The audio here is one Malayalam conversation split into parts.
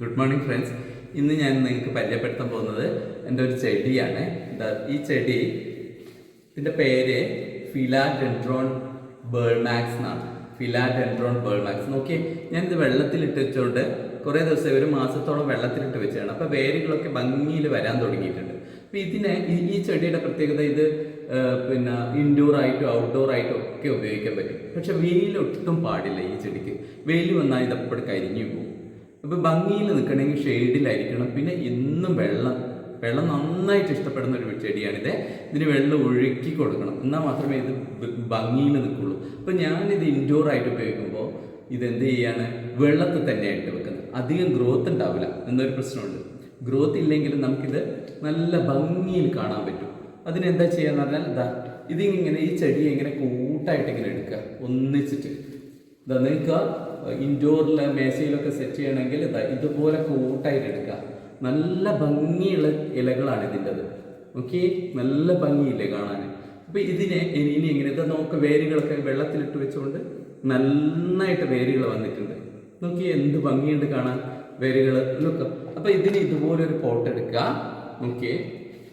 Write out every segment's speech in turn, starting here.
Good morning friends. ഇന്ന് ഞാൻ നിങ്ങൾക്ക് പരിചയപ്പെടുത്താൻ പോകുന്നത് എൻ്റെ ഒരു ചെടിയാണ്. ഈ ചെടി ഇതിൻ്റെ പേര് ഫിലാഡെൻഡ്രോൺ ബേൾമാക്സ് എന്നാണ്. Philodendron Burle Marx. നോക്കിയേ, ഞാനിത് വെള്ളത്തിലിട്ട് വെച്ചുകൊണ്ട് കുറേ ദിവസം ഒരു മാസത്തോളം വെള്ളത്തിലിട്ട് വെച്ചാണ്. അപ്പോൾ വേരുകളൊക്കെ ഭംഗിയിൽ വരാൻ തുടങ്ങിയിട്ടുണ്ട്. അപ്പോൾ ഈ ചെടിയുടെ പ്രത്യേകത ഇത് ഇൻഡോർ ആയിട്ടും ഔട്ട്ഡോർ ആയിട്ടും ഒക്കെ ഉപയോഗിക്കാൻ പറ്റും. പക്ഷെ വെയിലൊട്ടും പാടില്ല. ഈ ചെടിക്ക് വെയിൽ വന്നാൽ ഇതെപ്പോഴും കരിഞ്ഞു പോകും. അപ്പോൾ ഭംഗിയിൽ നിൽക്കണമെങ്കിൽ ഷെയ്ഡിലായിരിക്കണം. പിന്നെ എന്നും വെള്ളം നന്നായിട്ട് ഇഷ്ടപ്പെടുന്ന ഒരു ചെടിയാണിത്. ഇതിന് വെള്ളം ഒഴുക്കി കൊടുക്കണം, എന്നാൽ മാത്രമേ ഇത് ഭംഗിയിൽ നിൽക്കുള്ളൂ. അപ്പോൾ ഞാനിത് ഇൻഡോർ ആയിട്ട് ഉപയോഗിക്കുമ്പോൾ ഇതെന്ത് ചെയ്യാണ്, വെള്ളത്തിൽ തന്നെയായിട്ട് വെക്കുന്നത്. അധികം ഗ്രോത്ത് ഉണ്ടാവില്ല എന്നൊരു പ്രശ്നമുണ്ട്. ഗ്രോത്ത് ഇല്ലെങ്കിലും നമുക്കിത് നല്ല ഭംഗിയിൽ കാണാൻ പറ്റും. അതിനെന്താ ചെയ്യാന്ന് പറഞ്ഞാൽ ഇതിങ്ങനെ ഈ ചെടിയെ ഇങ്ങനെ കൂട്ടായിട്ട് ഇങ്ങനെ എടുക്കുക, ഒന്നിച്ചിട്ട് നിങ്ങൾക്ക് ഇൻഡോറിലെ മേശയിലൊക്കെ സെറ്റ് ചെയ്യണമെങ്കിൽ ഇതുപോലെ കൂട്ടായിട്ട് എടുക്കുക. നല്ല ഭംഗിയുള്ള ഇലകളാണ് ഇതിൻ്റെത്. ഓക്കെ, നല്ല ഭംഗിയില്ലേ കാണാൻ. അപ്പോൾ ഇതിനെ ഇനി എങ്ങനെ നോക്കുക, വേരുകളൊക്കെ വെള്ളത്തിലിട്ട് വെച്ചുകൊണ്ട് നന്നായിട്ട് വേരുകൾ വന്നിട്ടുണ്ട്. നോക്കി എന്ത് ഭംഗിയുണ്ട് കാണാൻ വേരുകൾ. നോക്കുക. അപ്പോൾ ഇതിന് ഇതുപോലൊരു പോട്ട് എടുക്കുക. ഓക്കെ,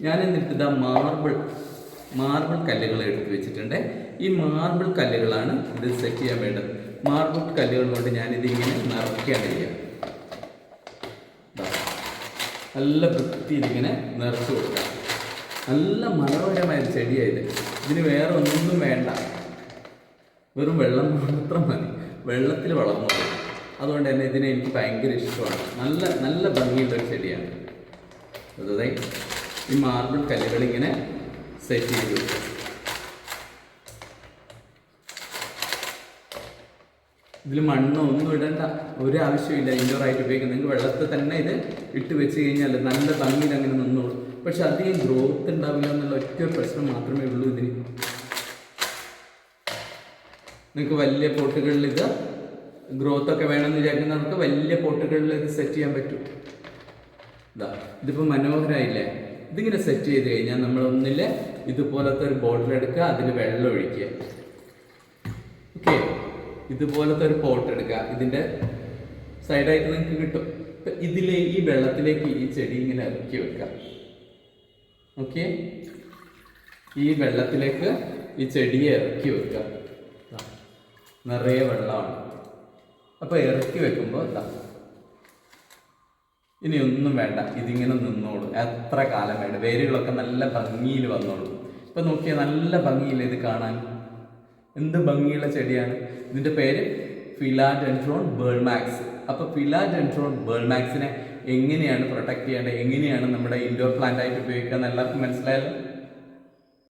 ഞാൻ എന്നിട്ട് മാർബിൾ കല്ലുകൾ എടുത്ത് വെച്ചിട്ടുണ്ട്. ഈ മാർബിൾ കല്ലുകളാണ് ഇത് സെറ്റ് ചെയ്യാൻ വേണ്ടത്. മാർബിൾ കല്ലുകൾ കൊണ്ട് ഞാനിതിങ്ങനെ നിറയ്ക്കുകയാണ് ചെയ്യുക. നല്ല വൃത്തിയിൽ ഇങ്ങനെ നിറച്ച് കൊടുക്കുക. നല്ല മനോഹരമായ ചെടിയായത്. ഇതിന് വേറെ ഒന്നും വേണ്ട, വെറും വെള്ളം മാത്രം മതി. വെള്ളത്തിൽ വളർന്നു. അതുകൊണ്ട് തന്നെ ഇതിനെ എനിക്ക് ഭയങ്കര ഇഷ്ടമാണ്. നല്ല ഭംഗിയുള്ളൊരു ചെടിയാണ്. അതായത് ഈ മാർബിൾ കല്ലുകൾ ഇങ്ങനെ സെറ്റ് ചെയ്ത് കൊടുക്കുക. ഇതിൽ മണ്ണോ ഒന്നും ഇടേണ്ട ഒരു ആവശ്യമില്ല. ഇൻഡോർ ആയിട്ട് ഉപയോഗിക്കുന്നത് നിങ്ങൾക്ക് വെള്ളത്തിൽ തന്നെ ഇത് ഇട്ട് വെച്ച് കഴിഞ്ഞാൽ നല്ല ഭംഗിയിൽ അങ്ങനെ നിന്നോളൂ. പക്ഷെ അധികം ഗ്രോത്ത് ഉണ്ടാവില്ല എന്നുള്ള ഒറ്റ പ്രശ്നം മാത്രമേ ഉള്ളൂ ഇതിന്. നിങ്ങൾക്ക് വലിയ പോട്ടുകളിൽ ഇത് ഗ്രോത്തൊക്കെ വേണമെന്ന് വിചാരിക്കുന്നവർക്ക് വലിയ പോട്ടുകളിൽ ഇത് സെറ്റ് ചെയ്യാൻ പറ്റും. ഇതിപ്പോൾ മനോഹരമായില്ലേ. ഇതിങ്ങനെ സെറ്റ് ചെയ്ത് കഴിഞ്ഞാൽ നമ്മളൊന്നില്ല ഇതുപോലത്തെ ഒരു ബോട്ടിൽ എടുക്കുക, അതിൽ വെള്ളം ഒഴിക്കുക. ഓക്കെ, ഇതുപോലത്തെ ഒരു പോട്ട് എടുക്കുക, ഇതിൻ്റെ സൈഡായിട്ട് നിങ്ങൾക്ക് കിട്ടും. ഇപ്പം ഈ വെള്ളത്തിലേക്ക് ഈ ചെടി ഇങ്ങനെ ഇറക്കി വെക്കുക. ഓക്കെ, ഈ വെള്ളത്തിലേക്ക് ഈ ചെടിയെ ഇറക്കി വെക്കുക. നിറയെ വെള്ളമാണ്. അപ്പോൾ ഇറക്കി വെക്കുമ്പോൾ ഇനി ഒന്നും വേണ്ട, ഇതിങ്ങനെ നിന്നോളൂ. എത്ര കാലം വേണ്ട, വേരുകളൊക്കെ നല്ല ഭംഗിയിൽ വന്നോളൂ. ഇപ്പം നോക്കിയാൽ നല്ല ഭംഗിയില്ല ഇത് കാണാൻ. എന്ത് ഭംഗിയുള്ള ചെടിയാണ്. ഇതിൻ്റെ പേര് ഫിലാഡെൻഡ്രോൺ ബേൾമാക്സ്. അപ്പോൾ ഫിലാഡെൻഡ്രോൺ ബേൾമാക്സിനെ എങ്ങനെയാണ് പ്രൊട്ടക്ട് ചെയ്യേണ്ടത്, എങ്ങനെയാണ് നമ്മുടെ ഇൻഡോർ പ്ലാന്റ് ആയിട്ട് ഉപയോഗിക്കുക എന്ന് എല്ലാവർക്കും മനസ്സിലായല്ലോ.